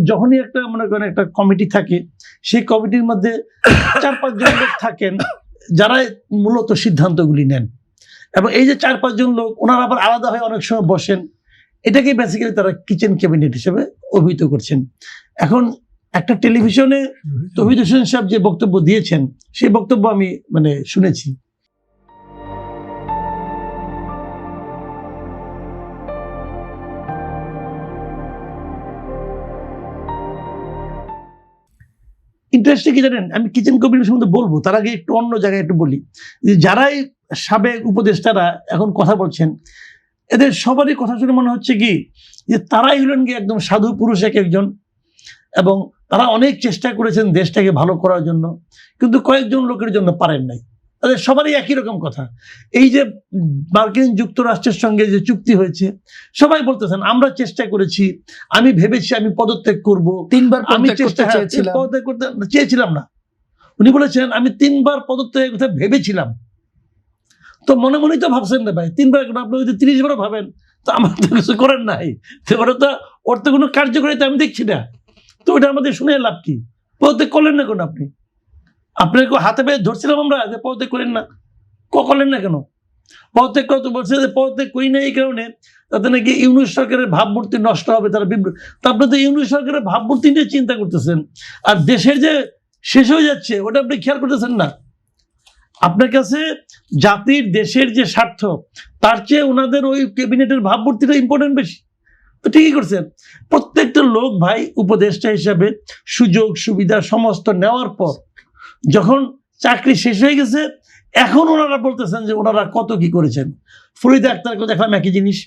যখনই একটা মনে করেন একটা কমিটি থাকে, সেই কমিটির মধ্যে 4-5 জন লোক থাকেন যারা মূলত সিদ্ধান্তগুলি নেন, এবং এই যে 4-5 জন লোক ওনারা আবার আলাদা হয়ে অনেক সময় বসেন, এটাকে বেসিক্যালি তারা কিচেন ক্যাবিনেট হিসেবে অভিহিত করছেন। এখন একটা টেলিভিশনে তৌহিদ হোসেন সাহেব যে বক্তব্য দিয়েছেন, সেই বক্তব্য আমি শুনেছি। ইন্টারেস্টিং কি জানেন, আমি কিচেন ক্যাবিনেট সম্বন্ধে বলবো, তার আগে একটু অন্য জায়গায় একটু বলি যে যারাই সাবেক উপদেষ্টারা এখন কথা বলছেন, এদের সবারই কথা শুনে মনে হচ্ছে কি যে তারাই হলেন কি একদম সাধু পুরুষ একজন, এবং তারা অনেক চেষ্টা করেছেন দেশটাকে ভালো করার জন্য, কিন্তু কয়েকজন লোকের জন্য পারেন নাই। তাদের সবারই একই রকম কথা। এই যে মার্কিন যুক্তরাষ্ট্রের সঙ্গে যে চুক্তি হয়েছে, সবাই বলতেছেন আমরা চেষ্টা করেছি, আমি ভেবেছি আমি পদত্যাগ করব, 3 বার আমি পদত্যাগ করতে চেয়েছিলাম না। উনি বলেছেন আমি 3 বার পদত্যাগের কথা ভেবেছিলাম। তো মনে মনেই তো ভাবছেন না ভাই, 3 বার আপনি যদি 30 বারও ভাবেন, তো আমার তো কিছু করেন নাই, তো ওর তো কোনো কার্যকারিতা আমি দেখছি না। তো ওটা আমাদের শুনে লাভ কি? পদত্যাগ করলেন না কেন? আপনার হাতে পেয়ে ধরছিলাম আমরা যে পদত্যাগ করেন না, করলেন না কেন? পদত্যাগ করতে বলছে যে পদত্যাগ করি না এই কারণে তাতে নাকি ইউনূস সরকারের ভাবমূর্তি নষ্ট হবে, তারা বিব্রত। তো আপনি তো ইউনূস সরকারের ভাবমূর্তি নিয়ে চিন্তা করতেছেন, আর দেশের যে শেষ হয়ে যাচ্ছে ওটা আপনি খেয়াল করতেছেন না। আপনার কাছে জাতির দেশের যে স্বার্থ, তার চেয়ে ওনাদের ওই ক্যাবিনেটের ভাবমূর্তিটা ইম্পর্টেন্ট বেশি। তো ঠিকই করছেন। প্রত্যেকটা লোক ভাই উপদেষ্টা হিসাবে সুযোগ সুবিধা সমস্ত নেওয়ার পর যখন চাকরি শেষ হয়ে গেছে, এখন ওনারা বলতেছেন যে ওনারা কত কি করেছেন। ফরিদা আক্তারকে দেখলাম একই জিনিস,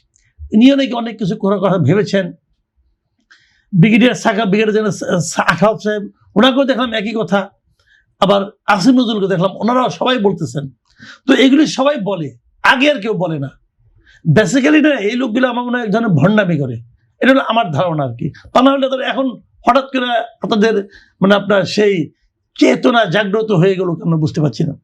ইনিও নাকি অনেক কিছু করার কথা ভেবেছেন। ব্রিগেডিয়ার জেনারেল আখাউদ্দিন সাহেব, ওনাকেও দেখলাম একই কথা। আবার আসিফ নজরুলকে দেখলাম, ওনারাও সবাই বলতেছেন। তো এগুলি সবাই বলে, আগে আর কেউ বলে না। বেসিক্যালি না, এই লোকগুলো আমার মনে হয় এক ধরনের ভণ্ডামি করে, এটা হলো আমার ধারণা আর কি। তা না হলে তাদের এখন হঠাৎ করে তাদের আপনার সেই চেতনা জাগ্রত হয়ে গেল, আমরা বুঝতে পারছি না।